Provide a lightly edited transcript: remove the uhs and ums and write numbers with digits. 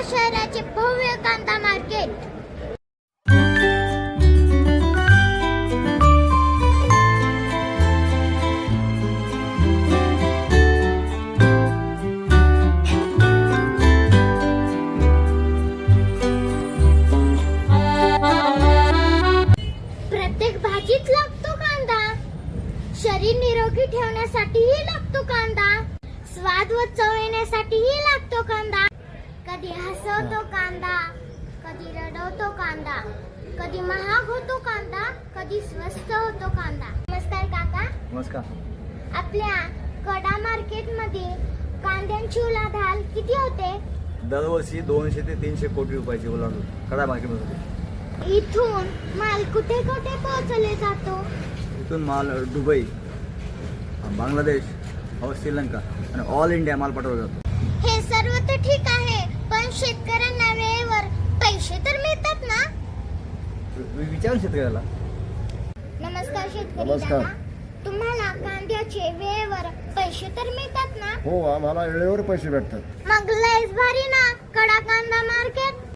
शहराचे भव्य कांदा मार्केट. प्रत्येक भाजीत लागतो कांदा. शरीर निरोगी ठेवण्यासाठीही लागतो कांदा. स्वाद व चव येण्यासाठीही लागतो कांदा. कधी हसवतो कांदा, कधी रडवतो कांदा, कधी महाग होतो कांदा, कधी स्वस्त होतो कांदा. नमस्कार काका. नमस्कार. आपल्या कडा मार्केट मध्ये कांद्यांची उलाढाल किती होते? दरवर्षी 200 ते 300 कोटी रुपयाची उलाढाल कडा मार्केटमध्ये. इथून माल कुठे कुठे पोहोचले जातो? इथून माल दुबई, बांगलादेश और श्रीलंका आणि ऑल इंडिया माल पाठवला जातो. हे सर्व तर ठीक आहे, पण शेतकऱ्यांना वेळेवर पैसे तर मिळतात ना? विचार शेतकऱ्याला. नमस्कार शेतकरी नमस्कार. दादा. तुम्हाला कांद्याचे वेळेवर पैसे तर मिळतात ना? हो, आम्हाला वेळेवर पैसे भेटतात. मग लयच भारी ना कडा कांदा मार्केट.